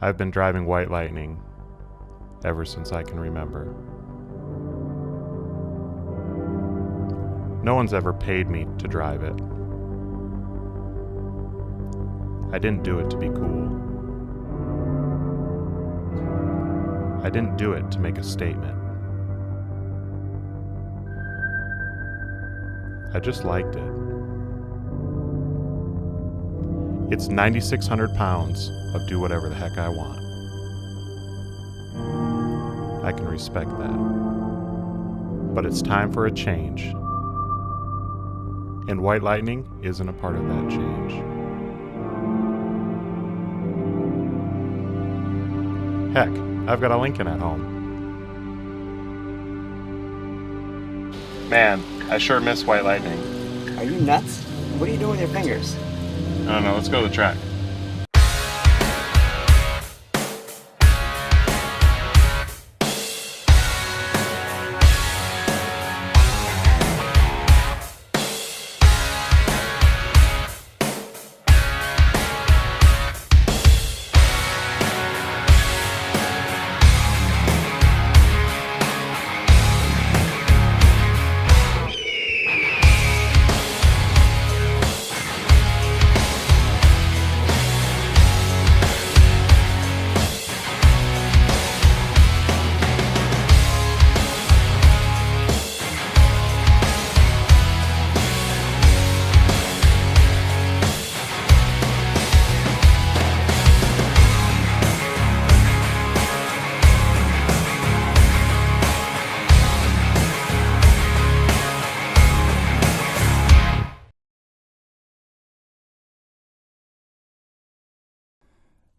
I've been driving White Lightning ever since I can remember. No one's ever paid me to drive it. I didn't do it to be cool. I didn't do it to make a statement. I just liked it. It's 9,600 pounds of do whatever the heck I want. I can respect that. But it's time for a change. And White Lightning isn't a part of that change. Heck, I've got a Lincoln at home. Man, I sure miss White Lightning. Are you nuts? What are you doing with your fingers? I don't know, let's go to the track.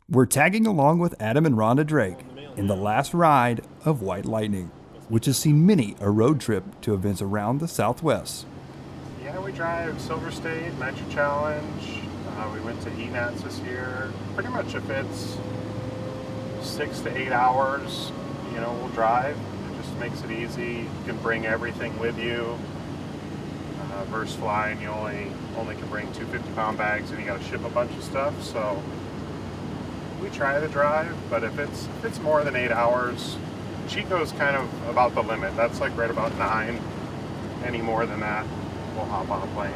We're tagging along with Adam and Ronda Drake in the last ride of White Lightning, which has seen many a road trip to events around the Southwest. Yeah, we drive Silver State, Nitro Challenge. We went to ENATS this year. Pretty much if it's 6 to 8 hours, we'll drive. It just makes it easy. You can bring everything with you. Versus flying, you only can bring 2 50-pound bags, and you got to ship a bunch of stuff. So we try to drive, but if it's more than 8 hours, Chico's kind of about the limit. That's like right about 9. Any more than that, we'll hop on a plane.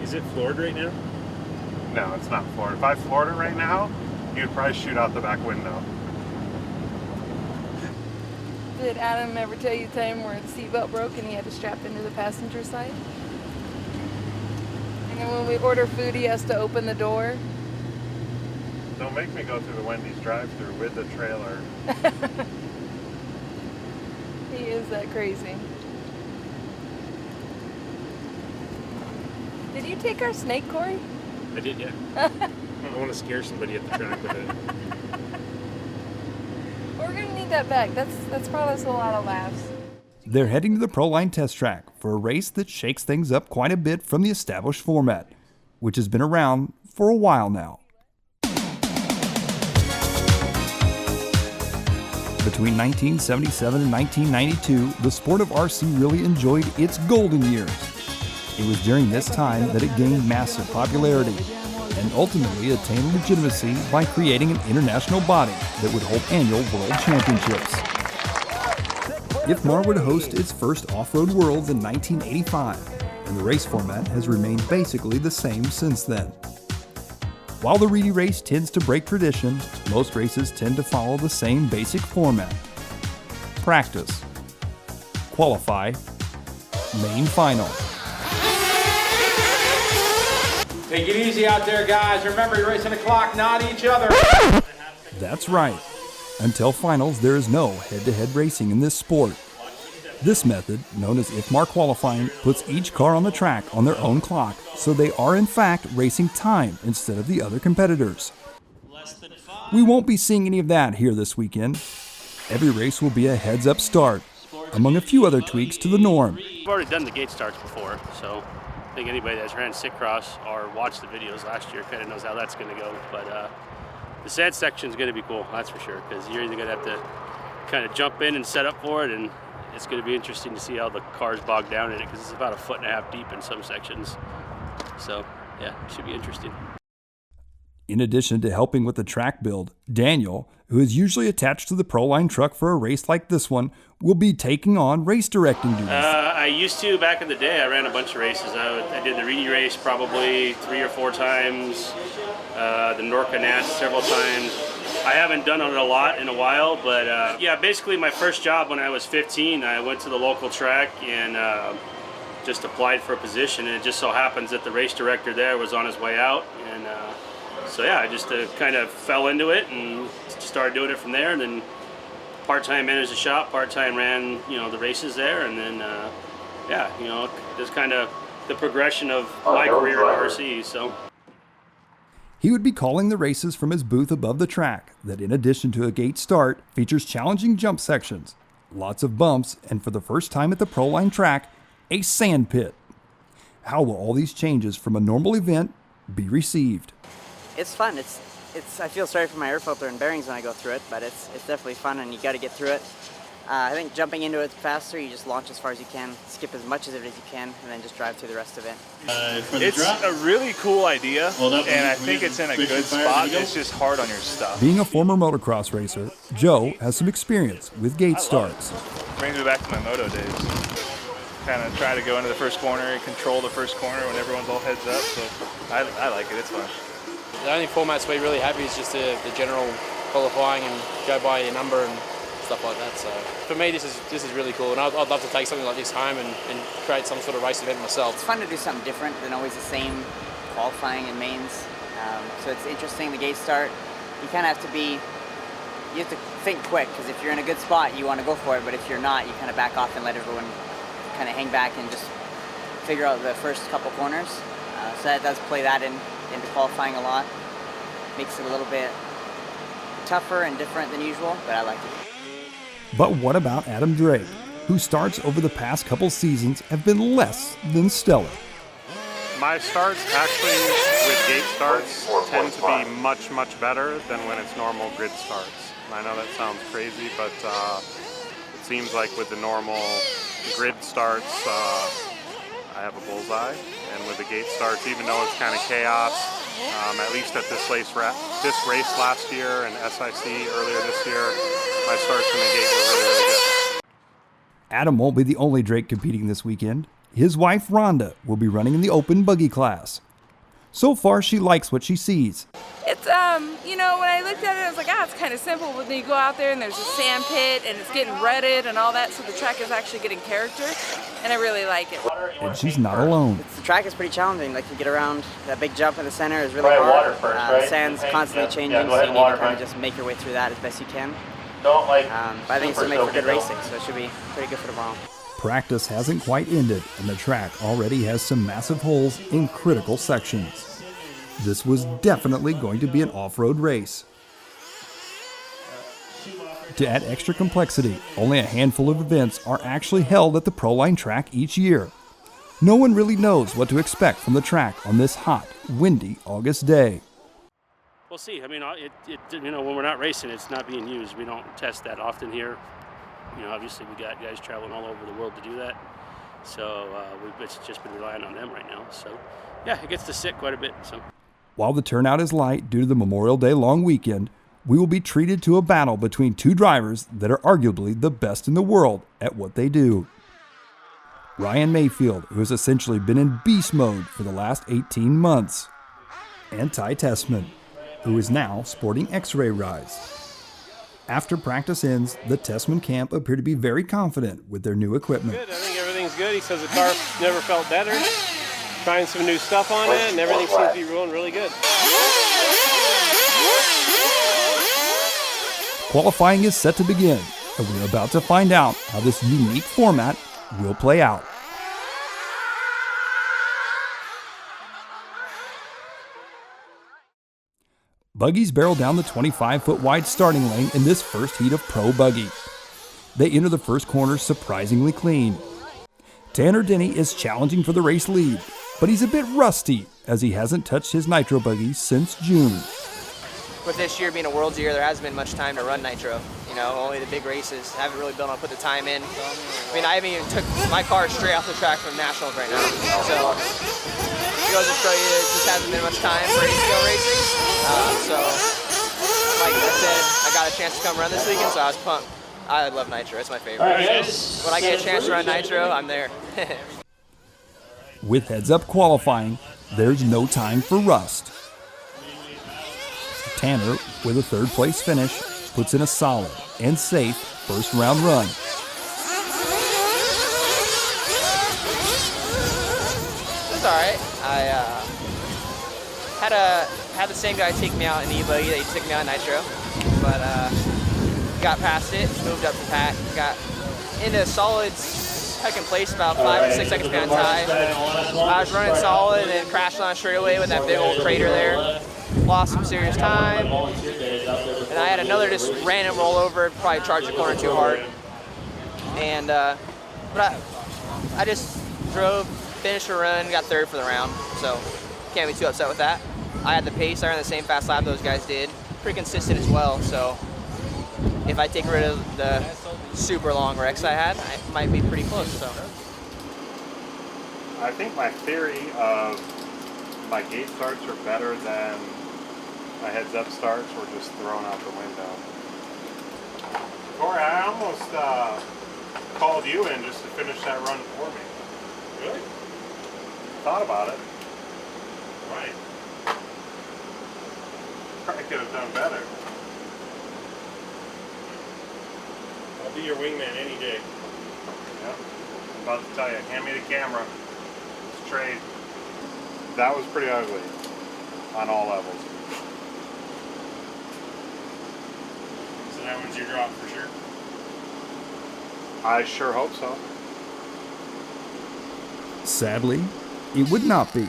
Is it floored right now? No, it's not floored. If I floored it right now, you'd probably shoot out the back window. Did Adam ever tell you the time where the seatbelt broke and he had to strap into the passenger side? And then when we order food, he has to open the door. Don't make me go through the Wendy's drive-thru with the trailer. He is that crazy. Did you take our snake, Corey? I did, yeah. I want to scare somebody at the track with it. We're gonna need that back. That's brought us a lot of laughs. They're heading to the Proline test track for a race that shakes things up quite a bit from the established format, which has been around for a while now. Between 1977 and 1992, the sport of RC really enjoyed its golden years. It was during this time that it gained massive popularity and ultimately attained legitimacy by creating an international body that would hold annual world championships. IFMAR would host its first off-road worlds in 1985, and the race format has remained basically the same since then. While the Reedy race tends to break tradition, most races tend to follow the same basic format. Practice, qualify, main final. Take it easy out there, guys. Remember, you're racing the clock, not each other. That's right. Until finals, there is no head-to-head racing in this sport. This method, known as IFMAR qualifying, puts each car on the track on their own clock, so they are in fact racing time instead of the other competitors. We won't be seeing any of that here this weekend. Every race will be a heads-up start, among a few other tweaks to the norm. We've already done the gate starts before, so I think anybody that's ran SikCross or watched the videos last year kind of knows how that's going to go. But the sand section is going to be cool, that's for sure, because you're either going to have to kind of jump in and set up for it, and it's going to be interesting to see how the cars bog down in it, because it's about 1.5 feet deep in some sections. So yeah, it should be interesting. In addition to helping with the track build, Daniel, who is usually attached to the Proline truck for a race like this one, will be taking on race directing duties. I used to back in the day. I ran a bunch of races. I did the Reedy race probably 3 or 4 times, the Norca Nats several times. I haven't done it a lot in a while, but yeah, basically my first job when I was 15, I went to the local track and just applied for a position, and it just so happens that the race director there was on his way out, and so yeah, I just kind of fell into it and started doing it from there, and then part-time managed the shop, part-time ran, the races there, and then yeah, just kind of the progression of my career in RC. So he would be calling the races from his booth above the track that, in addition to a gate start, features challenging jump sections, lots of bumps, and for the first time at the Proline track, a sand pit. How will all these changes from a normal event be received? It's fun. It's. I feel sorry for my air filter and bearings when I go through it, but it's definitely fun, and you got to get through it. I think jumping into it faster, you just launch as far as you can, skip as much of it as you can, and then just drive through the rest of it. It's a really cool idea, and I think it's in a good spot. It's just hard on your stuff. Being a former motocross racer, Joe has some experience with gate starts. Brings me back to my moto days. Kind of try to go into the first corner and control the first corner when everyone's all heads up, so I like it. It's fun. The only formats we're really happy is just the general qualifying and go by your number and stuff like that. So for me, this is really cool, and I'd love to take something like this home and create some sort of race event myself. It's fun to do something different than always the same qualifying and mains. So it's interesting. The gate start, you kind of have to think quick, because if you're in a good spot, you want to go for it, but if you're not, you kind of back off and let everyone kind of hang back and just figure out the first couple corners. So that does play that into qualifying a lot. Makes it a little bit tougher and different than usual, but I like it. But what about Adam Drake, whose starts over the past couple seasons have been less than stellar? My starts actually with gate starts tend to be much, much better than when it's normal grid starts. I know that sounds crazy, but it seems like with the normal grid starts, I have a bullseye. And with the gate starts, even though it's kind of chaos, at least at this race last year and SIC earlier this year, my starts in the gate were really, really good. Adam won't be the only Drake competing this weekend. His wife, Ronda, will be running in the open buggy class. So far, she likes what she sees. It's, when I looked at it, I was like, it's kind of simple. But then you go out there and there's a sand pit and it's getting rutted and all that, so the track is actually getting character, and I really like it. And she's not alone. The track is pretty challenging. Like, you get around, that big jump in the center is really hard. The sand's constantly changing, so you need to kind of just make your way through that as best you can. But I think it's going to make for good racing, so it should be pretty good for tomorrow. Practice hasn't quite ended, and the track already has some massive holes in critical sections. This was definitely going to be an off-road race. To add extra complexity, only a handful of events are actually held at the Proline track each year. No one really knows what to expect from the track on this hot, windy August day. We'll see. I mean, when we're not racing, it's not being used. We don't test that often here. Obviously we got guys traveling all over the world to do that. So it's just been relying on them right now. So yeah, it gets to sit quite a bit. So while the turnout is light due to the Memorial Day long weekend, we will be treated to a battle between two drivers that are arguably the best in the world at what they do. Ryan Mayfield, who has essentially been in beast mode for the last 18 months, and Ty Tessman, who is now sporting X-ray rides. After practice ends, the Tessman camp appear to be very confident with their new equipment. Good. I think everything's good. He says the car never felt better. Trying some new stuff on it, and everything seems to be rolling really good. Qualifying is set to begin, and we're about to find out how this unique format will play out. Buggies barrel down the 25-foot wide starting lane in this first heat of Pro Buggy. They enter the first corner surprisingly clean. Tanner Denny is challenging for the race lead, but he's a bit rusty as he hasn't touched his Nitro buggy since June. With this year being a World's year, there hasn't been much time to run Nitro. Only the big races. I haven't really been able to put the time in. I haven't even took my car straight off the track from Nationals right now. So goes to show you there just hasn't been much time for ACL racing. So, like I said, I got a chance to come run this weekend, so I was pumped. I love Nitro. It's my favorite. When I get a chance to run Nitro, I'm there. With heads-up qualifying, there's no time for rust. Tanner, with a third-place finish, puts in a solid and safe first-round run. It's all right. I had the same guy take me out in e-buggy that he took me out in Nitro, but got past it, moved up the pack, got into solid second place, about 5 or 6 seconds behind Ty. I was running solid and crashed on a straightaway with that big old crater there. Lost some serious time, and I had another just random rollover, probably charged the corner too hard. And but I just drove, finished the run, got third for the round, so can't be too upset with that. I had the pace, I ran the same fast lap those guys did, pretty consistent as well, so if I take rid of the super long wrecks I had, I might be pretty close. So I think my theory of my gate starts are better than my heads-up starts were just thrown out the window. Corey, I almost called you in just to finish that run for me. Really? Thought about it. Right. Probably could have done better. I'll be your wingman any day. Yeah. I'm about to tell you, hand me the camera. Let's trade. That was pretty ugly on all levels. So that one's your drop for sure? I sure hope so. Sadly, it would not be.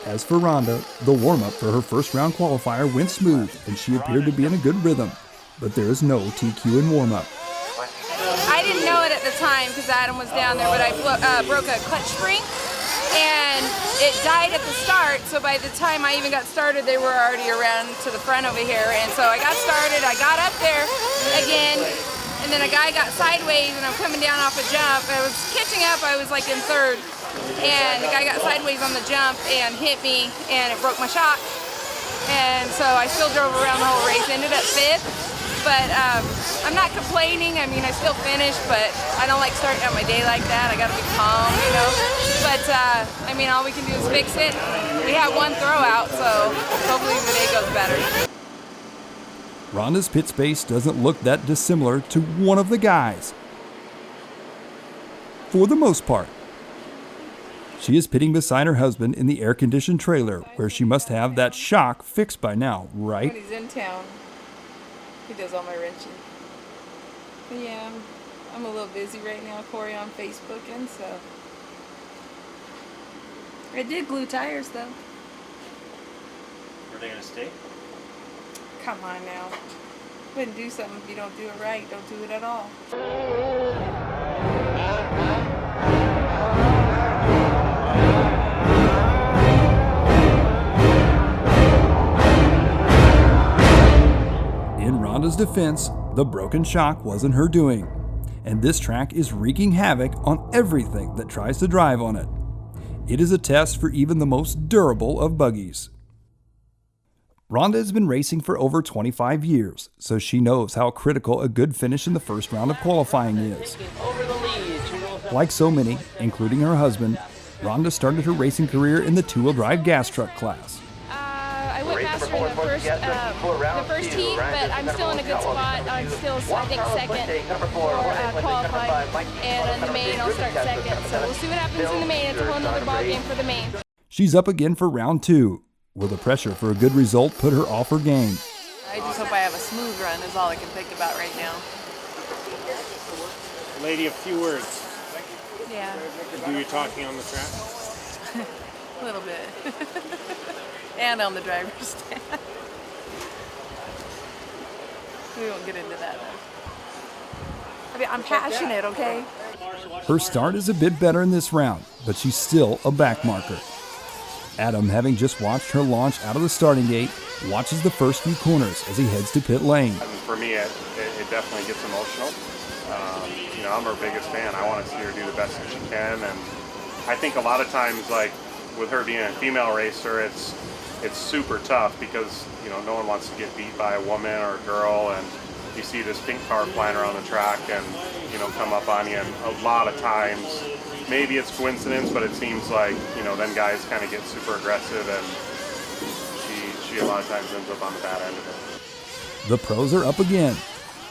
As for Ronda, the warm-up for her first-round qualifier went smooth, and she appeared to be in a good rhythm. But there is no TQ in warm-up. I didn't know it at the time because Adam was down there, but I broke a clutch spring, and it died at the start, so by the time I even got started, they were already around to the front over here. And so I got started, I got up there again, and then a guy got sideways, and I'm coming down off a jump. I was catching up, I was like in third, and the guy got sideways on the jump and hit me, and it broke my shock. And so I still drove around the whole race, ended up fifth. But I'm not complaining. I mean, I still finished, but I don't like starting out my day like that. I got to be calm, you know. But, I mean, all we can do is fix it. We had one throw out, so hopefully the day goes better. Ronda's pit space doesn't look that dissimilar to one of the guys. For the most part. She is pitting beside her husband in the air-conditioned trailer, where she must have that shock fixed by now, right? When he's in town. He does all my wrenching. But yeah, I'm a little busy right now, Corey, on Facebook, and so. I did glue tires, though. Are they going to stay? Come on now. Wouldn't do something if you don't do it right. Don't do it at all. In Ronda's defense, the broken shock wasn't her doing, and this track is wreaking havoc on everything that tries to drive on it. It is a test for even the most durable of buggies. Ronda has been racing for over 25 years, so she knows how critical a good finish in the first round of qualifying is. Like so many, including her husband, Ronda started her racing career in the two-wheel drive gas truck class. I went faster in the first heat, but I'm still in a good spot. I'm still, I think, second for qualifying, and in the main I'll start second. So we'll see what happens in the main. It's a whole nother ballgame for the main. She's up again for round two. Will the pressure for a good result put her off her game? I just hope I have a smooth run is all I can think about right now. Lady, a few words. Yeah. Do your talking on the track? A little bit. And on the driver's stand. We won't get into that though. I mean, I'm passionate, okay? Her start is a bit better in this round, but she's still a backmarker. Adam, having just watched her launch out of the starting gate, watches the first few corners as he heads to pit lane. For me, it definitely gets emotional. You know, I'm her biggest fan. I want to see her do the best that she can, and I think a lot of times, like, with her being a female racer, it's super tough because, you know, no one wants to get beat by a woman or a girl, and you see this pink car flying around the track and, you know, come up on you, and a lot of times, maybe it's coincidence, but it seems like, you know, then guys kind of get super aggressive, and she a lot of times ends up on the bad end of it. The pros are up again,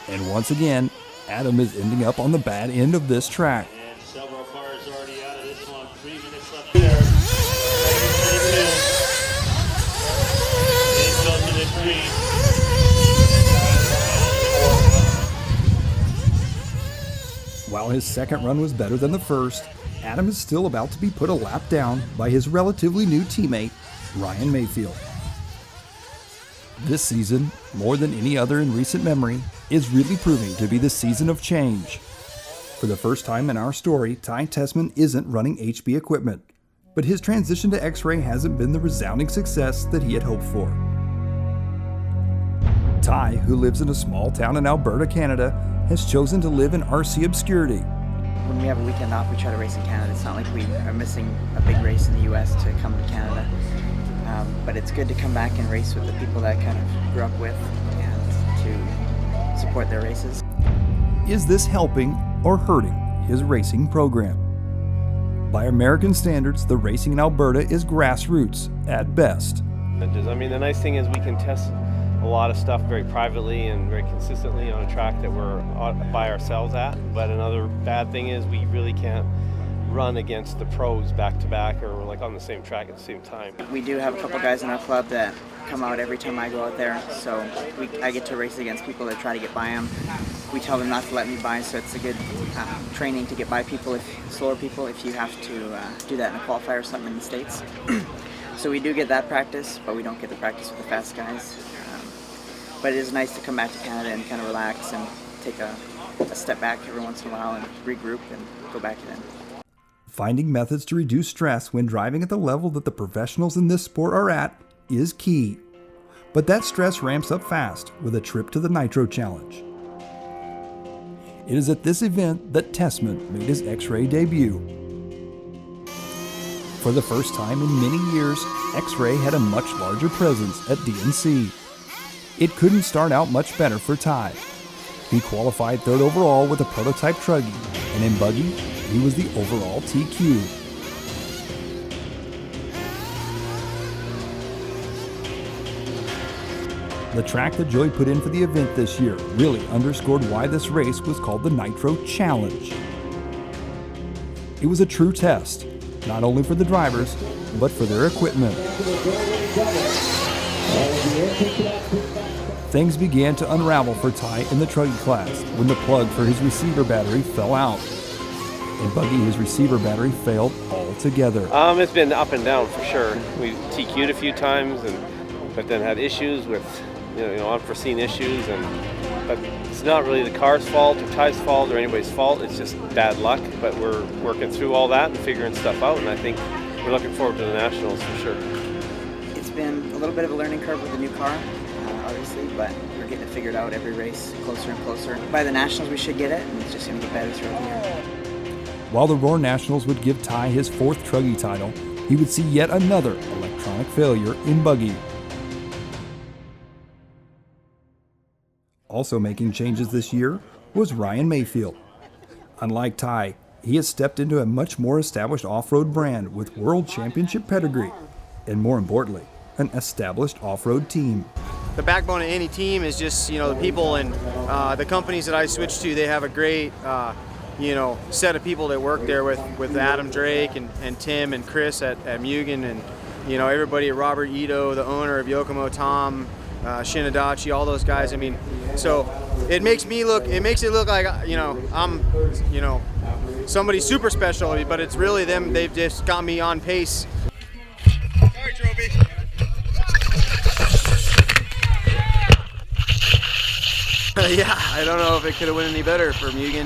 and once again, Adam is ending up on the bad end of this track. And several cars already out of this one. 3 minutes left there. While his second run was better than the first, Adam is still about to be put a lap down by his relatively new teammate, Ryan Mayfield. This season, more than any other in recent memory, is really proving to be the season of change. For the first time in our story, Ty Tessman isn't running HB equipment, but his transition to X-Ray hasn't been the resounding success that he had hoped for. Ty, who lives in a small town in Alberta, Canada, has chosen to live in RC obscurity. When we have a weekend off, we try to race in Canada. It's not like we are missing a big race in the US to come to Canada. But it's good to come back and race with the people that I kind of grew up with and to support their races. Is this helping or hurting his racing program? By American standards, the racing in Alberta is grassroots at best. I mean, the nice thing is we can test a lot of stuff very privately and very consistently on a track that we're by ourselves at. But another bad thing is we really can't run against the pros back to back, or we're like on the same track at the same time. We do have a couple guys in our club that come out every time I go out there, so I get to race against people that try to get by them. We tell them not to let me by, so it's a good training to get by people, slower people, if you have to do that in a qualifier or something in the States. So we do get that practice, but we don't get the practice with the fast guys. But it is nice to come back to Canada and kind of relax and take a step back every once in a while and regroup and go back in. Finding methods to reduce stress when driving at the level that the professionals in this sport are at is key. But that stress ramps up fast with a trip to the Nitro Challenge. It is at this event that Tessman made his X-Ray debut. For the first time in many years, X-Ray had a much larger presence at DNC. It couldn't start out much better for Ty. He qualified third overall with a prototype truggy, and in buggy, he was the overall TQ. The track that Joey put in for the event this year really underscored why this race was called the Nitro Challenge. It was a true test, not only for the drivers, but for their equipment. Things began to unravel for Ty in the truggy class when the plug for his receiver battery fell out. In buggy, his receiver battery failed altogether. It's been up and down for sure. We've TQ'd a few times, but then had issues with, unforeseen issues. But it's not really the car's fault or Ty's fault or anybody's fault. It's just bad luck. But we're working through all that and figuring stuff out. And I think we're looking forward to the Nationals for sure. It's been a little bit of a learning curve with the new car, obviously, but we're getting it figured out every race, closer and closer. By the Nationals, we should get it, and it's just going to get better throughout the year. While the Roar Nationals would give Ty his fourth truggy title, he would see yet another electronic failure in buggy. Also making changes this year was Ryan Mayfield. Unlike Ty, he has stepped into a much more established off-road brand with world championship pedigree, and more importantly, an established off-road team. The backbone of any team is just, the people, and the companies that I switched to, they have a great set of people that work there with Adam Drake and Tim and Chris at Mugen, and everybody at Robert Ito, the owner of Yokomo, Tom, Shinadachi, all those guys. I mean, so it makes it look like I'm somebody super special, but it's really them. They've just got me on pace. Sorry, Trophy. Yeah, I don't know if it could have went any better for Mugen.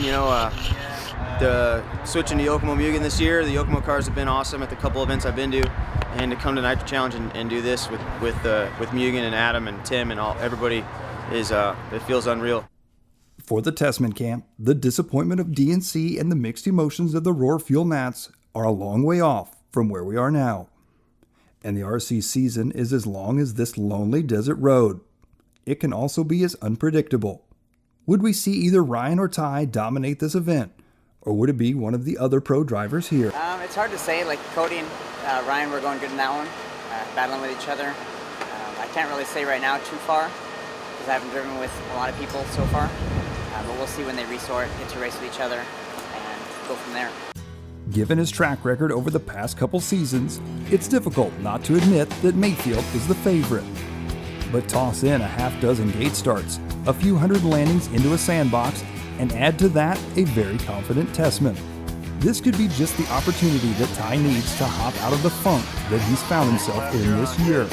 Switching to Yokomo Mugen this year, the Yokomo cars have been awesome at the couple events I've been to, and to come to Nitro Challenge and do this with Mugen and Adam and Tim and everybody is it feels unreal. For the Tessman camp, the disappointment of DNC and the mixed emotions of the Roar Fuel Nats are a long way off from where we are now. And the RC season is as long as this lonely desert road. It can also be as unpredictable. Would we see either Ryan or Ty dominate this event? Or would it be one of the other pro drivers here? It's hard to say. Like Cody and Ryan were going good in that one, battling with each other. I can't really say right now too far because I haven't driven with a lot of people so far. But we'll see when they resort, get to race with each other, and go from there. Given his track record over the past couple seasons, it's difficult not to admit that Mayfield is the favorite. But toss in a half dozen gate starts, a few hundred landings into a sandbox, and add to that a very confident Tessman. This could be just the opportunity that Ty needs to hop out of the funk that he's found himself in this year.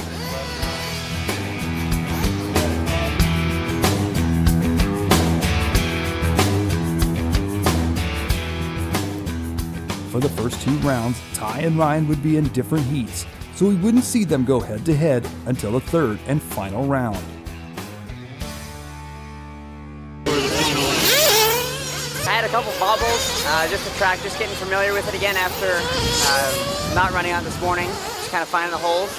For the first 2 rounds, Ty and Ryan would be in different heats, so we wouldn't see them go head-to-head until the 3rd and final round. I had a couple bobbles, just the track, just getting familiar with it again after not running out this morning, just kind of finding the holes.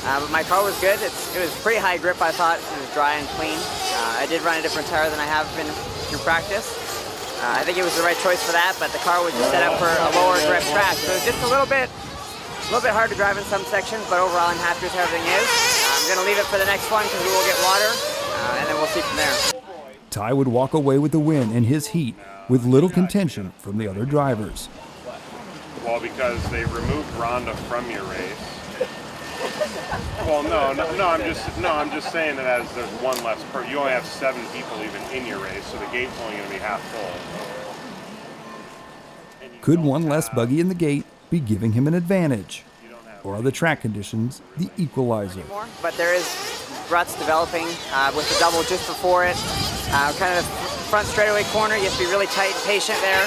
But my car was good. It was pretty high grip, I thought. It was dry and clean. I did run a different tire than I have been through practice. I think it was the right choice for that, but the car was just set up for a lower grip track, so it was just a little bit hard to drive in some sections, but overall I'm happy with how everything is. I'm going to leave it for the next one because we will get water, and then we'll see from there. Ty would walk away with the win in his heat with little contention from the other drivers. Well, because they removed Ronda from your race. Well, I'm just saying that as there's one less you only have 7 people even in your race, so the gate's only going to be half full. Could one less buggy in the gate be giving him an advantage? Or are the track conditions the equalizer? But there is ruts developing with the double just before it. Kind of front straightaway corner, you have to be really tight and patient there.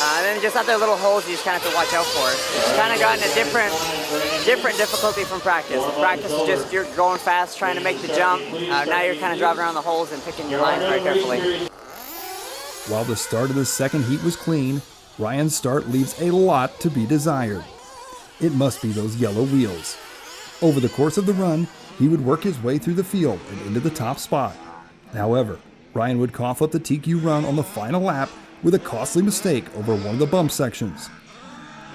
And then just other little holes you just kind of have to watch out for. It's kind of gotten a different difficulty from practice. Practice is just you're going fast, trying to make the jump. Now you're kind of driving around the holes and picking your lines very carefully. While the start of the second heat was clean, Ryan's start leaves a lot to be desired. It must be those yellow wheels. Over the course of the run, he would work his way through the field and into the top spot. However, Ryan would cough up the TQ run on the final lap with a costly mistake over one of the bump sections.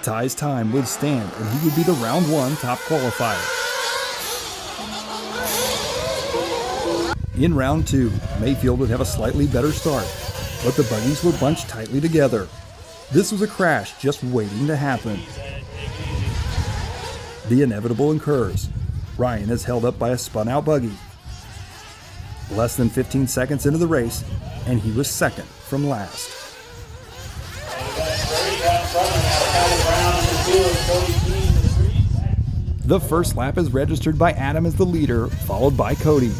Ty's time would stand and he would be the round 1 top qualifier. In round 2, Mayfield would have a slightly better start, but the buggies were bunched tightly together. This was a crash just waiting to happen. The inevitable occurs. Ryan is held up by a spun-out buggy. Less than 15 seconds into the race, and he was second from last. The first lap is registered by Adam as the leader, followed by Cody.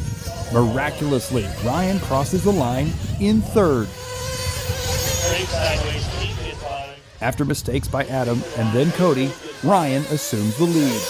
Miraculously, Ryan crosses the line in 3rd. After mistakes by Adam and then Cody, Ryan assumes the lead.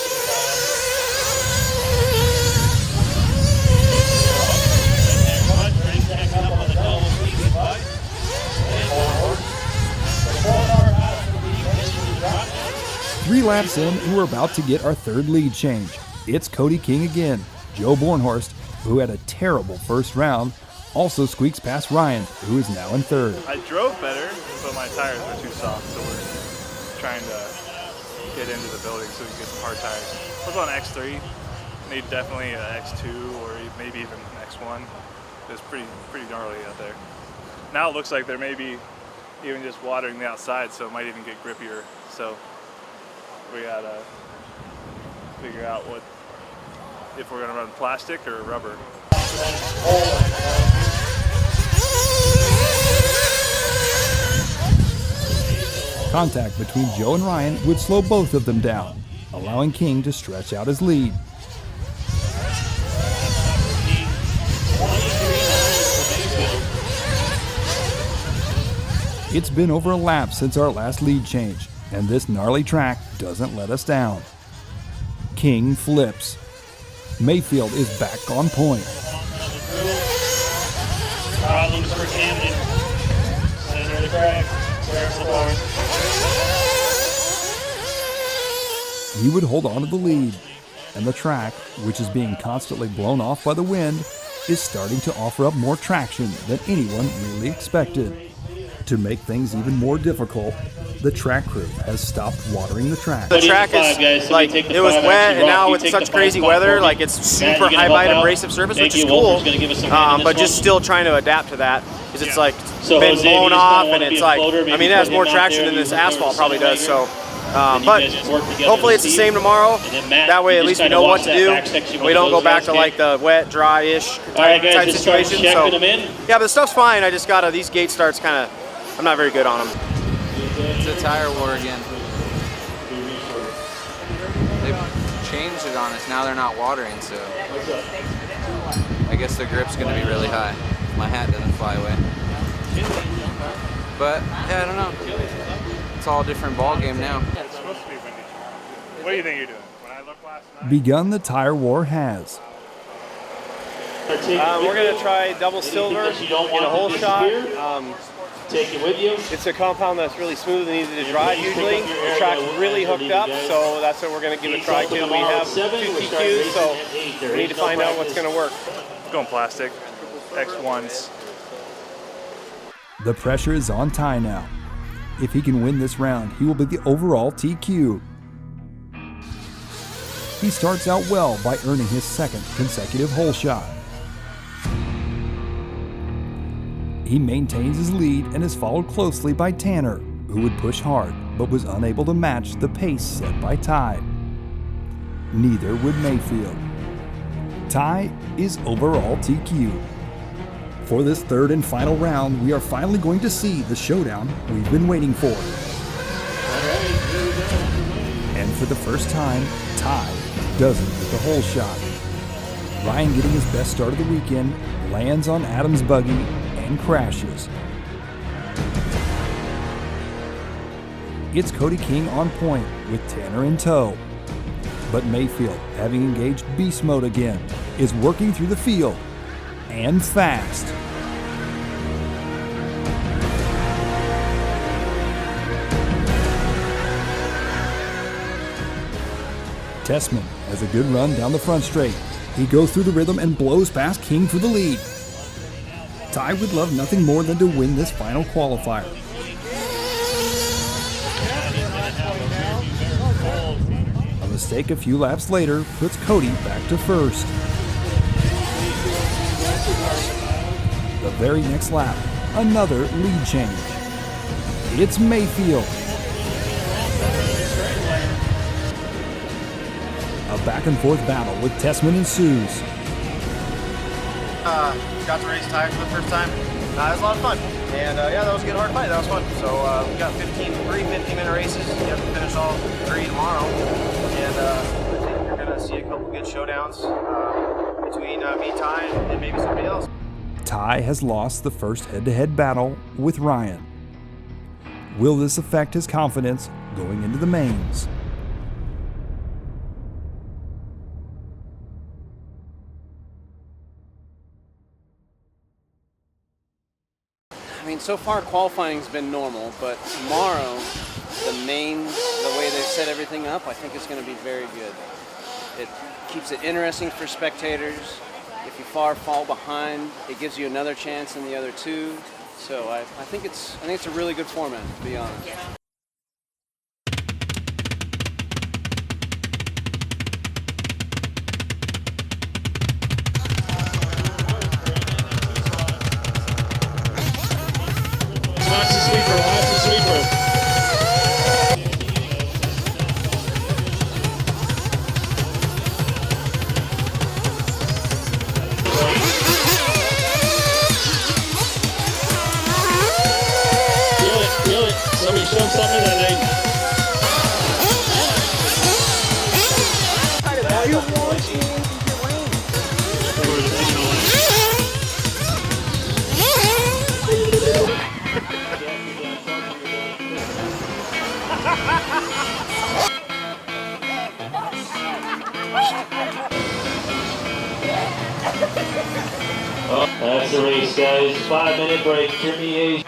Three laps in, and we're about to get our 3rd lead change. It's Cody King again. Joe Bornhorst, who had a terrible first round, also squeaks past Ryan, who is now in 3rd. I drove better, but my tires were too soft, so we're trying to get into the building so we can get some hard tires. I was on X3, need definitely an X2 or maybe even an X1. It's pretty gnarly out there. Now it looks like there may be even just watering the outside, so it might even get grippier. So we gotta figure out if we're gonna run plastic or rubber. Contact between Joe and Ryan would slow both of them down, allowing King to stretch out his lead. It's been over a lap since our last lead change, and this gnarly track doesn't let us down. King flips. Mayfield is back on point. Problems for Camden. Center of the track. Where's the board? He would hold on to the lead. and the track, which is being constantly blown off by the wind, is starting to offer up more traction than anyone really expected. To make things even more difficult, the track crew has stopped watering the track. The track is like, it was wet, and now with such crazy weather, like it's super high bite abrasive surface, which is cool, but just still trying to adapt to that, because it's like been blown off, and it's like, I mean, it has more traction than this asphalt probably does, so. But hopefully it's the same tomorrow. That way at least we know what to do. We don't go back to like the wet, dry-ish type situation. So yeah, but the stuff's fine. I just gotta, these gate starts kind of, I'm not very good on them. It's a tire war again. They've changed it on us. Now they're not watering, so I guess the grip's gonna be really high. My hat doesn't fly away. But yeah, I don't know. It's all a different ball game now. It's supposed to be windy tomorrow. What do you think you're doing? When I looked last night. Begun the tire war has. We're going to try double silver in a hole shot. Take it with you. It's a compound that's really smooth and easy to drive usually. The track's really hooked up, so that's what we're going to give a try to. We have 2 TQs, so we need to find out what's going to work. Going plastic, X1s. The pressure is on Ty now. If he can win this round, he will be the overall TQ. He starts out well by earning his 2nd consecutive hole shot. He maintains his lead and is followed closely by Tanner, who would push hard but was unable to match the pace set by Ty. Neither would Mayfield. Ty is overall TQ. For this 3rd and final round, we are finally going to see the showdown we've been waiting for. And for the first time, Ty doesn't get the hole shot. Ryan, getting his best start of the weekend, lands on Adam's buggy and crashes. It's Cody King on point with Tanner in tow. But Mayfield, having engaged beast mode again, is working through the field. And fast. Tessman has a good run down the front straight. He goes through the rhythm and blows past King for the lead. Ty would love nothing more than to win this final qualifier. A mistake a few laps later puts Cody back to 1st. The very next lap, another lead change. It's Mayfield. A back and forth battle with Tessman ensues. Got to race tires for the first time. That was a lot of fun. And yeah, that was a good hard fight. That was fun. So we got 3 50-minute races. You have to finish all 3 tomorrow. And I think you're going to see a couple good showdowns between me, Ty, and maybe somebody else. Ty has lost the first head-to-head battle with Ryan. Will this affect his confidence going into the mains? I mean, so far qualifying's been normal, but tomorrow, the mains, the way they've set everything up, I think it's going to be very good. It keeps it interesting for spectators. If you fall behind, it gives you another chance in the other 2. So I think it's a really good format, to be honest. Watch the sweeper, watch the sweeper. Feel it. Somebody show him something that ain't. That's the race, guys. 5-minute break. Jimmy A.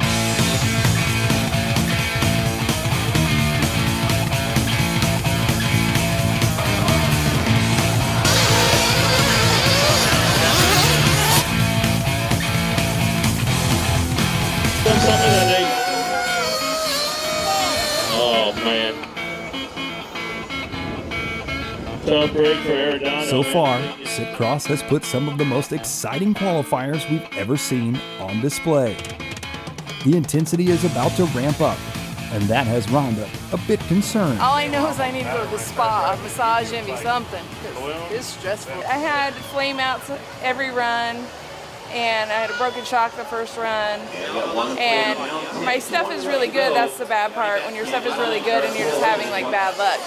Tough break for Arizona. So far, SikCross has put some of the most exciting qualifiers we've ever seen on display. The intensity is about to ramp up, and that has Ronda a bit concerned. All I know is I need to go to the spa, massage me something, because it's stressful. I had flame outs every run, and I had a broken shock the first run, and my stuff is really good. That's the bad part, when your stuff is really good and you're just having like bad luck.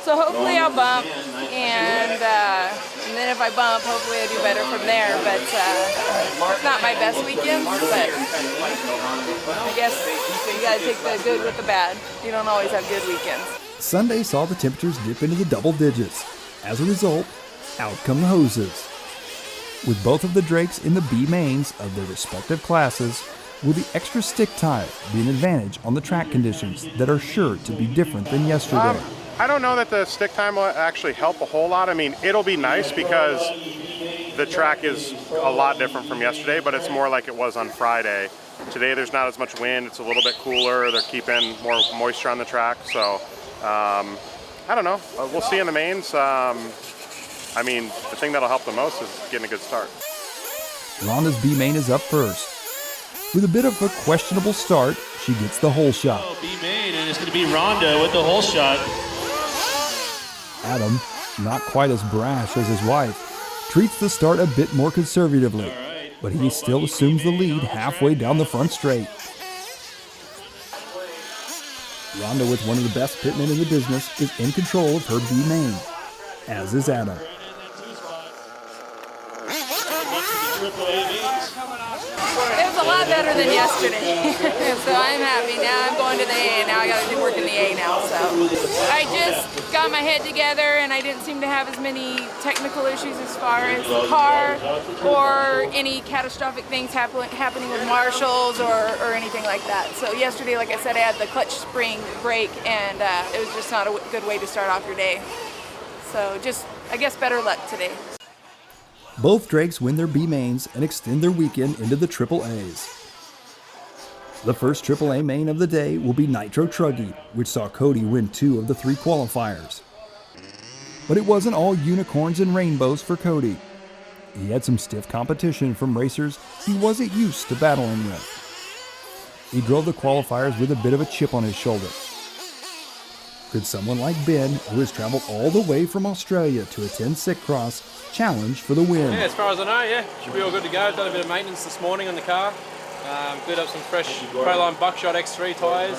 So hopefully I'll bump, and then if I bump, hopefully I do better from there. But it's not my best weekend, but I guess you gotta take the good with the bad. You don't always have good weekends. Sunday saw the temperatures dip into the double digits. As a result, out come the hoses. With both of the Drakes in the B mains of their respective classes, will the extra stick tire be an advantage on the track conditions that are sure to be different than yesterday? I don't know that the stick time will actually help a whole lot. I mean, it'll be nice because the track is a lot different from yesterday, but it's more like it was on Friday. Today there's not as much wind, it's a little bit cooler, they're keeping more moisture on the track, so I don't know. We'll see in the mains. I mean, the thing that'll help the most is getting a good start. Ronda's B main is up first. With a bit of a questionable start, she gets the hole shot. B main, and it's going to be Ronda with the hole shot. Adam, not quite as brash as his wife, treats the start a bit more conservatively, but he still assumes the lead halfway down the front straight. Ronda, with one of the best pitmen in the business, is in control of her B main, as is Adam. It was a lot better than yesterday, so I'm happy. Now I'm going to the A, and now I got to do work in the A now. So I just got my head together, and I didn't seem to have as many technical issues as far as the car or any catastrophic things happening with marshals or anything like that. So yesterday, like I said, I had the clutch spring break, and it was just not a good way to start off your day. So just, I guess, better luck today. Both Drakes win their B mains and extend their weekend into the Triple A's. The first Triple A main of the day will be Nitro Truggy, which saw Cody win 2 of the 3 qualifiers. But it wasn't all unicorns and rainbows for Cody. He had some stiff competition from racers he wasn't used to battling with. He drove the qualifiers with a bit of a chip on his shoulder. Could someone like Ben, who has traveled all the way from Australia to attend SikCross, challenge for the win? Yeah, as far as I know, yeah. Should be all good to go. Done a bit of maintenance this morning on the car. Cleared up some fresh Proline Buckshot X3 tyres.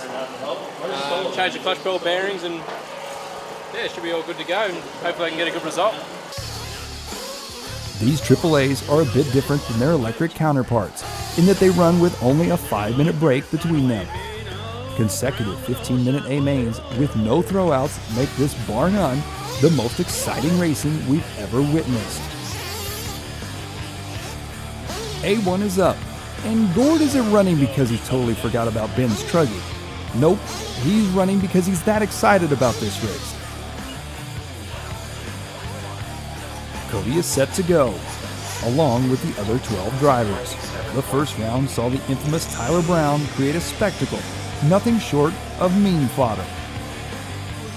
Changed the clutch bell bearings, and yeah, it should be all good to go, and hopefully I can get a good result. These AAAs are a bit different than their electric counterparts in that they run with only a 5-minute break between them. Consecutive 15-minute A mains with no throwouts make this, bar none, the most exciting racing we've ever witnessed. A1 is up, and Gord isn't running because he totally forgot about Ben's truggy. Nope, he's running because he's that excited about this race. Cody is set to go, along with the other 12 drivers. The first round saw the infamous Tyler Brown create a spectacle, nothing short of mean fodder.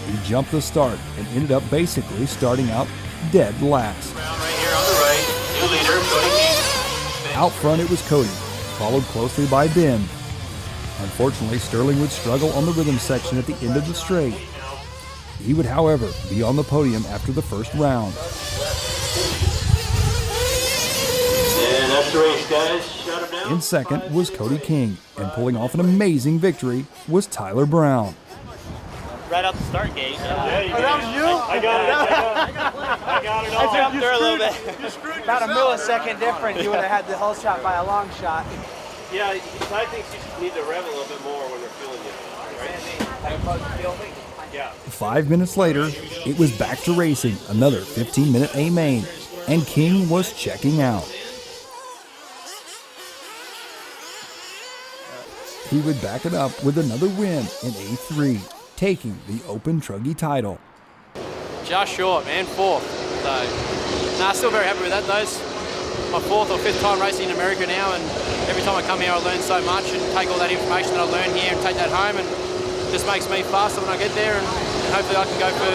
He jumped the start and ended up basically starting out dead last. Right here on the right, new leader, Cody King. Out front it was Cody, followed closely by Ben. Unfortunately, Sterling would struggle on the rhythm section at the end of the straight. He would, however, be on the podium after the first round. And that's the race, guys. Shut him down. In second was Cody King, and pulling off an amazing victory was Tyler Brown. Right out the start gate. Yeah, you that was you? I got it. I got it all. I jumped there a little bit. About a millisecond different, you would have had the whole shot by a long shot. Yeah, I think you need to rev a little bit more when they're feeling you, right? Yeah. 5 minutes later, it was back to racing, another 15-minute A main, and King was checking out. He would back it up with another win in A3, taking the Open Truggy title. Just short, man, 4th. So, still very happy with that, though. It's my 4th or 5th time racing in America now, and every time I come here I learn so much and take all that information that I learn here and take that home, and it just makes me faster when I get there, and hopefully I can go for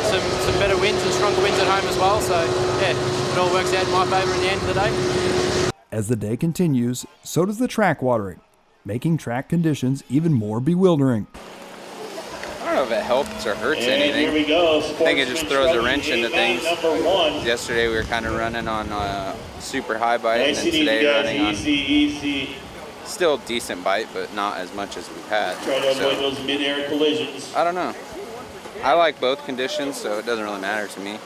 some better winds and stronger winds at home as well. So yeah, it all works out in my favour at the end of the day. As the day continues, so does the track watering, making track conditions even more bewildering. I don't know if it helps or hurts And anything. here we go. I think it just throws a wrench into things. #1. Yesterday we were kind of running on a super high bite, Nice and and then easy, today guys. running on Easy. still decent bite, but not as much as we've had. Try to avoid those mid-air collisions. I don't know. I like both conditions, so it doesn't really matter to me.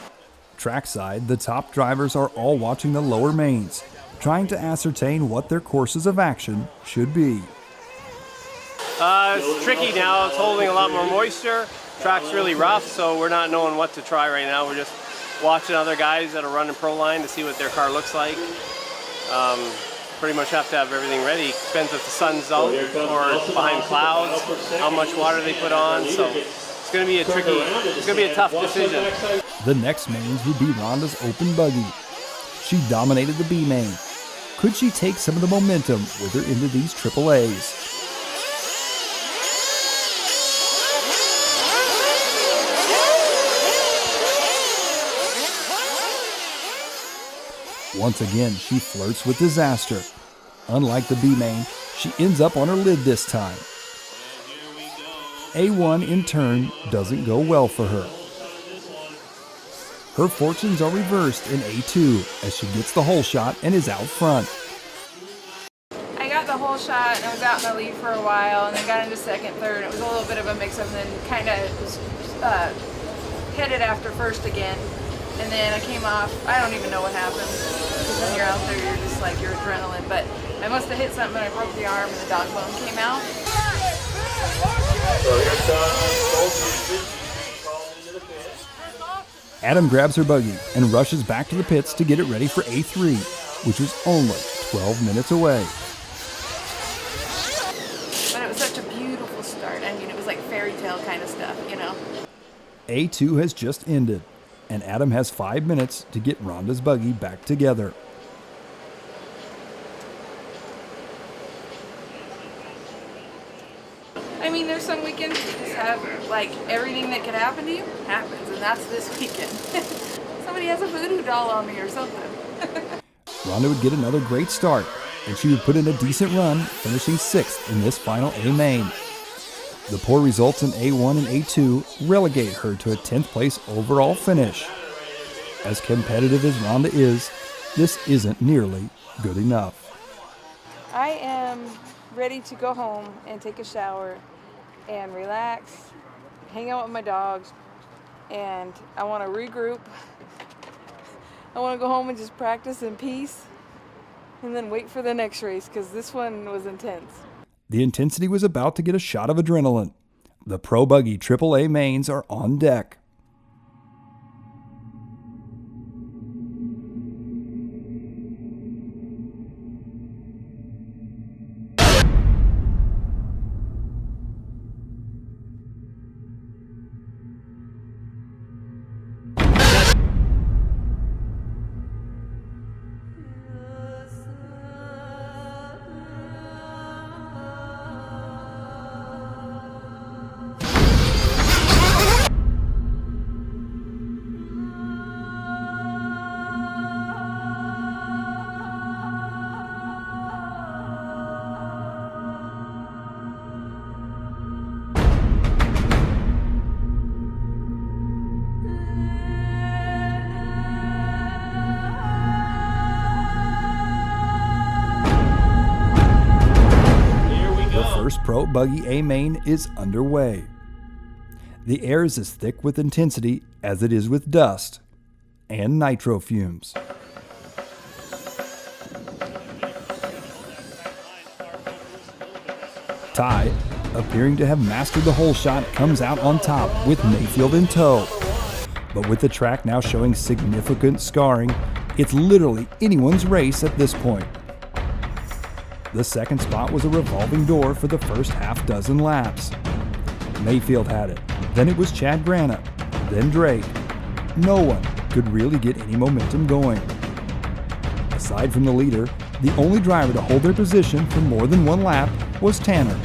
Trackside, the top drivers are all watching the lower mains, trying to ascertain what their courses of action should be. It's tricky now. It's holding a lot more moisture. Track's really rough, so we're not knowing what to try right now. We're just watching other guys that are running Pro Line to see what their car looks like. Pretty much have to have everything ready. Depends if the sun's out or behind clouds, how much water they put on. So it's going to be a tough decision. The next mains would be Ronda's open buggy. She dominated the B main. Could she take some of the momentum with her into these AAAs? Once again, she flirts with disaster. Unlike the B main, she ends up on her lid this time. A1 in turn doesn't go well for her. Her fortunes are reversed in A2 as she gets the hole shot and is out front. I got the whole shot and I was out in the lead for a while, and then got into second, third. It was a little bit of a mix-up, and then kind of was headed after first again. And then I came off. I don't even know what happened, because when you're out there, you're just like, your adrenaline. But I must have hit something and I broke the arm and the dog bone came out. Adam grabs her buggy and rushes back to the pits to get it ready for A3, which was only 12 minutes away. But it was such a beautiful start. I mean, it was like fairy tale kind of stuff, you know. A2 has just ended, and Adam has 5 minutes to get Ronda's buggy back together. I mean, there's some weekends you just have, like, everything that could happen to you happens, and that's this weekend. Somebody has a voodoo doll on me or something. Ronda would get another great start, and she would put in a decent run, finishing 6th in this final A main. The poor results in A1 and A2 relegate her to a 10th place overall finish. As competitive as Ronda is, this isn't nearly good enough. I am ready to go home and take a shower and relax, hang out with my dogs, and I want to regroup. I want to go home and just practice in peace and then wait for the next race, because this one was intense. The intensity was about to get a shot of adrenaline. The Pro Buggy AAA mains are on deck. First Pro Buggy A main is underway. The air is as thick with intensity as it is with dust and nitro fumes. Ty, appearing to have mastered the hole shot, comes out on top with Mayfield in tow. But with the track now showing significant scarring, it's literally anyone's race at this point. The second spot was a revolving door for the first half dozen laps. Mayfield had it, then it was Chad Grana, then Drake. No one could really get any momentum going. Aside from the leader, the only driver to hold their position for more than one lap was Tanner.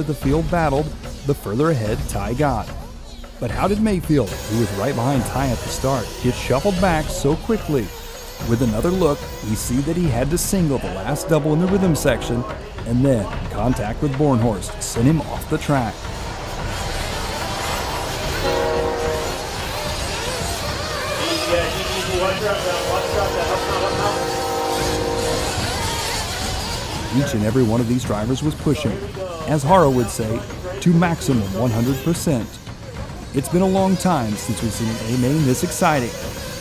that the field battled, the further ahead Ty got. But how did Mayfield, who was right behind Ty at the start, get shuffled back so quickly? With another look, we see that he had to single the last double in the rhythm section, and then contact with Bornhorst sent him off the track. Each and every one of these drivers was pushing, as Haro would say, to maximum 100%. It's been a long time since we've seen an A-main this exciting,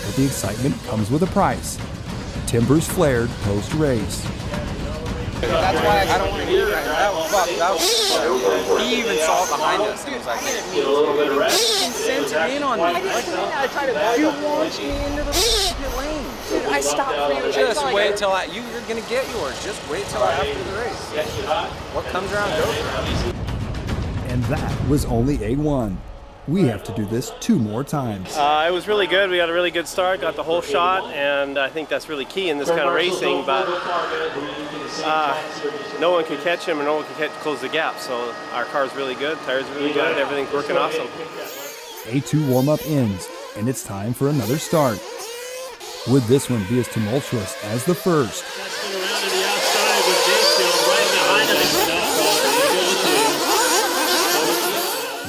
but the excitement comes with a price. Timbers flared post-race. That's why I don't want to hear it. That was he even saw it behind us and was like, he sent it in on me. I tried to, you launched me into the lane. Dude, I stopped for you. Just wait till you're going to get yours. Just wait till after the race. What comes around goes around. And that was only A1. We have to do this 2 more times. It was really good. We got a really good start, got the whole shot, and I think that's really key in this kind of racing. But no one could catch him, and no one could close the gap. So our car's really good, tires are really good, everything's working awesome. A2 warm-up ends, and it's time for another start. Would this one be as tumultuous as the first?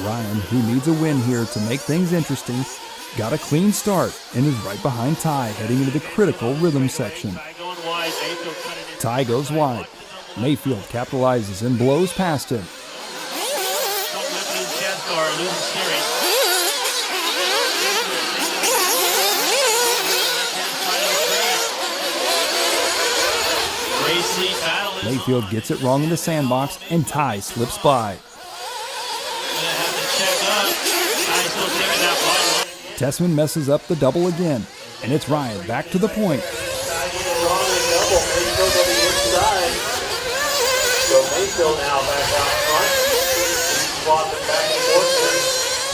Ryan, who needs a win here to make things interesting, got a clean start and is right behind Ty heading into the critical rhythm section. Ty goes wide. Mayfield capitalizes and blows past him. Mayfield gets it wrong in the sandbox and Ty slips by. Tessman messes up the double again, and it's Ryan back to the point.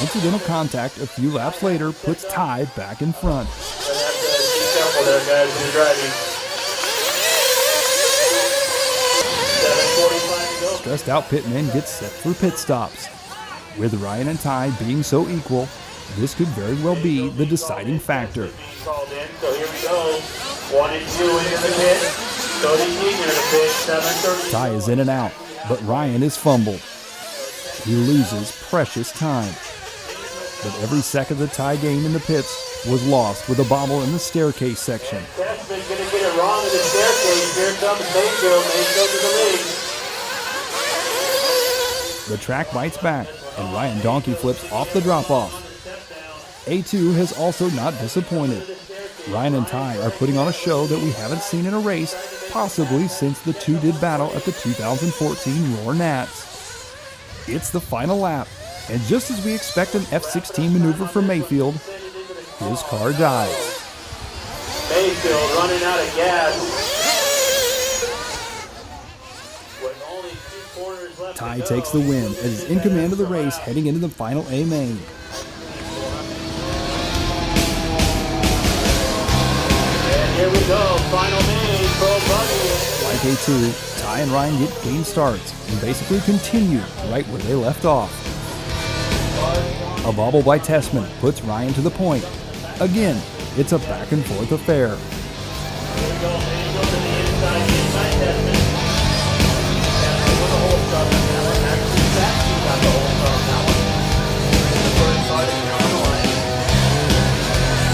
Incidental contact a few laps later puts Ty back in front. Stressed out pitman gets set for pit stops. With Ryan and Ty being so equal, this could very well be the deciding factor. Called in, so here we go. 1 and 2 into the pit. Cody King into the pit, 7:30. Ty is in and out, but Ryan is fumbled. He loses precious time. But every second the Ty gained in the pits was lost with a bobble in the staircase section. Tessman's going to get it wrong in the staircase. Here comes Mayfield. Mayfield to the lead. The track bites back, and Ryan donkey flips off the drop-off. A2 has also not disappointed. Ryan and Ty are putting on a show that we haven't seen in a race, possibly since the two did battle at the 2014 Roar Nats. It's the final lap, and just as we expect an F-16 maneuver from Mayfield, his car dies. Mayfield running out of gas. Ty takes the win and is in command of the race heading into the final A main. And here we go, final main, Pro Buggy. Like A2, Ty and Ryan get clean starts and basically continue right where they left off. A bobble by Tessman puts Ryan to the point. Again, it's a back and forth affair. Here we go to the inside Tessman.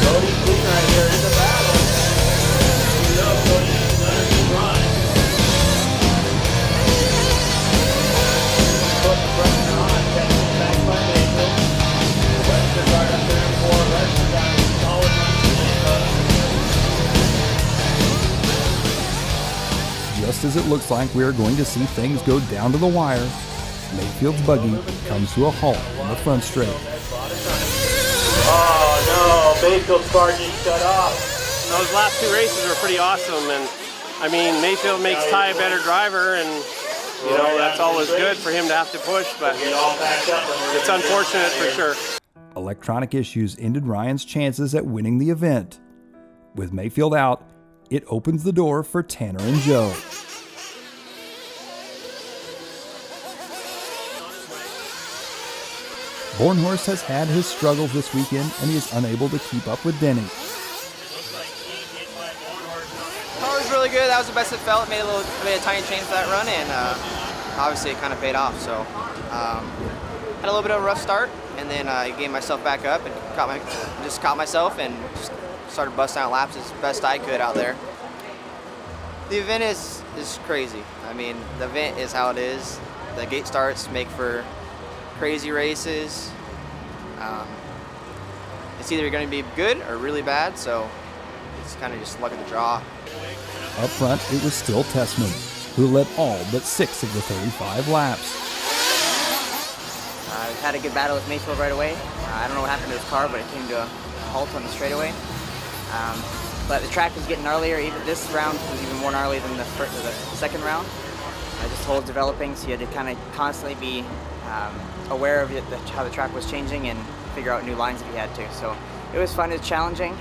Cody King right here in the battle. Here we go, Cody King's gonna keep running. Put the pressure on, catching back by Mayfield. Webster right up there for Webster got a solid run. Just as it looks like we are going to see things go down to the wire, Mayfield's buggy comes to a halt on the front straight. Oh no, Mayfield's car just shut off. Those last 2 races were pretty awesome, and I mean, Mayfield makes Ty a better driver, and you know, that's always good for him to have to push, but it's unfortunate for sure. Electronic issues ended Ryan's chances at winning the event. With Mayfield out, it opens the door for Tanner and Joe. Bornhorst has had his struggles this weekend, and he is unable to keep up with Denny. Car was really good. That was the best it felt. Made a tiny change for that run, and obviously it kind of paid off. So had a little bit of a rough start, and then I gained myself back up and caught myself and just started busting out laps as best I could out there. The event is crazy. I mean, the event is how it is. The gate starts make for crazy races. It's either going to be good or really bad, so it's kind of just luck of the draw. Up front, it was still Tessman, who led all but 6 of the 35 laps. I had a good battle with Mayfield right away. I don't know what happened to his car, but it came to a halt on the straightaway. But the track was getting gnarlier. Even this round was even more gnarly than the second round. Just the hole was developing, so you had to kind of constantly be aware of how the track was changing and figure out new lines if you had to. So it was fun, it was challenging.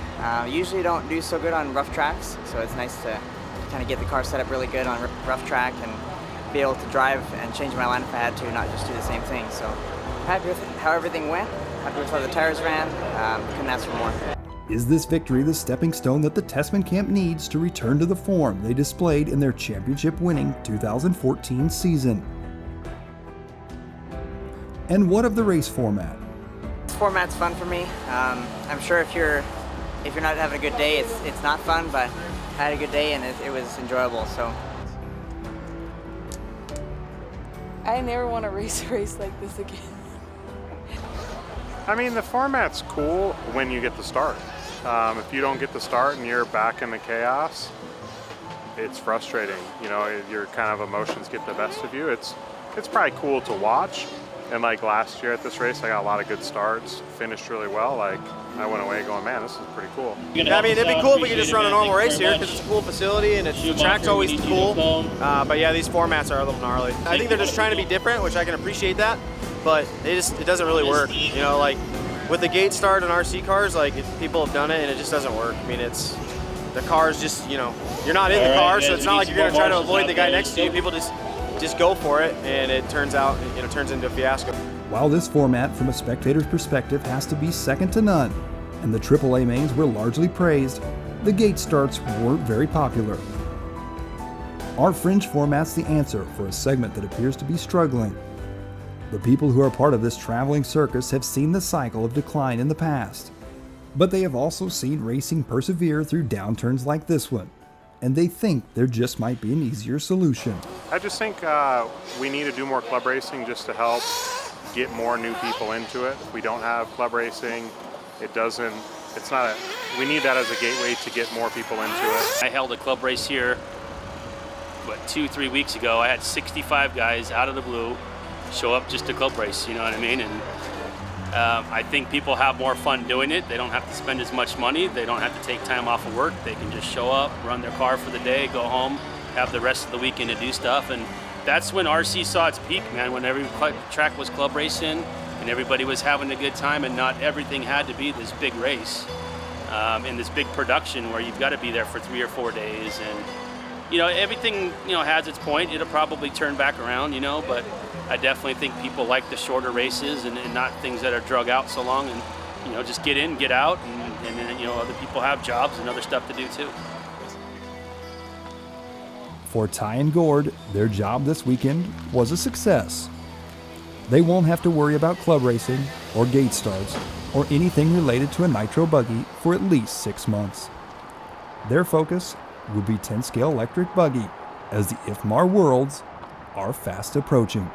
Usually don't do so good on rough tracks, so it's nice to kind of get the car set up really good on rough track and be able to drive and change my line if I had to, not just do the same thing. So happy with how everything went, happy with how the tires ran, couldn't ask for more. Is this victory the stepping stone that the Tessman camp needs to return to the form they displayed in their championship-winning 2014 season? And what of the race format? This format's fun for me. I'm sure if you're not having a good day, it's not fun, but I had a good day and it was enjoyable. So I never want to race a race like this again. I mean, the format's cool when you get the start. If you don't get the start and you're back in the chaos, it's frustrating. You know, your kind of emotions get the best of you. It's probably cool to watch. And like last year at this race, I got a lot of good starts, finished really well. Like I went away going, man, this is pretty cool. Yeah, I mean, it'd be cool if we could just run a normal race here because it's a cool facility and the track's always cool. But yeah, these formats are a little gnarly. I think they're just trying to be different, which I can appreciate that. But it doesn't really work. You know, like with the gate start and RC cars, like people have done it and it just doesn't work. I mean, the car's just, you know, you're not in the car, so it's not like you're gonna try to avoid the guy next to you. People just go for it, and it turns into a fiasco. While this format from a spectator's perspective has to be second to none, and the AAA mains were largely praised, the gate starts weren't very popular. Are fringe formats the answer for a segment that appears to be struggling? The people who are part of this traveling circus have seen the cycle of decline in the past, but they have also seen racing persevere through downturns like this one, and they think there just might be an easier solution. I just think we need to do more club racing just to help get more new people into it. If we don't have club racing, we need that as a gateway to get more people into it. I held a club race here, 2-3 weeks ago. I had 65 guys out of the blue show up just to club race, you know what I mean? And I think people have more fun doing it. They don't have to spend as much money. They don't have to take time off of work. They can just show up, run their car for the day, go home, have the rest of the weekend to do stuff. And that's when RC saw its peak, man, when every track was club racing and everybody was having a good time and not everything had to be this big race and this big production where you've got to be there for 3 or 4 days. And, you know, everything, you know, has its point. It'll probably turn back around, you know, but I definitely think people like the shorter races and not things that are drug out so long, and you know, just get in, get out, and then you know, other people have jobs and other stuff to do too. For Ty and Gord, their job this weekend was a success. They won't have to worry about club racing or gate starts or anything related to a nitro buggy for at least 6 months. Their focus will be 10-scale electric buggy as the IFMAR Worlds are fast approaching.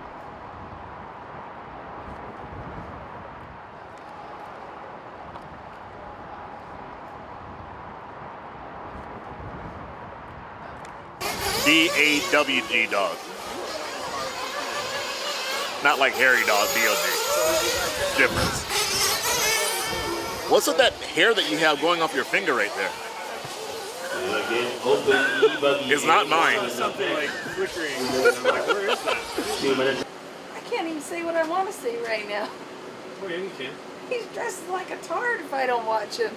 D-A-W-G dog. Not like hairy dog, D-O-G. Difference. What's with that hair that you have going off your finger right there? It's not mine. There's something like flickering. I'm like, where is that? I can't even say what I want to say right now. Oh, yeah, you can. He's dressed like a tard if I don't watch him.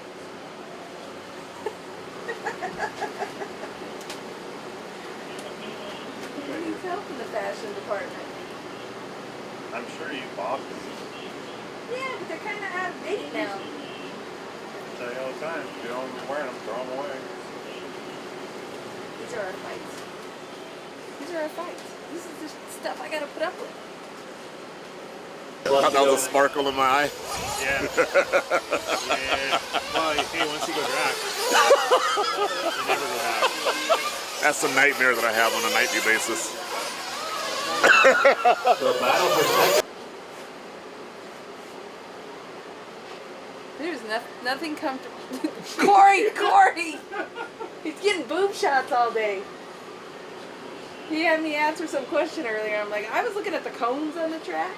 He needs help in the fashion department. I'm sure you bought Yeah, hate it now. I tell you all the time, if you don't wear them, throw them away. These are our fights. These are our fights. This is the stuff I gotta put up with. That was a sparkle in my eye. Yeah. Yeah. Well, hey, once you go drag, you never go back. That's a nightmare that I have on a nightly basis. There's nothing comfortable. Corey! He's getting boob shots all day. He had me answer some question earlier. I'm like, I was looking at the cones on the track.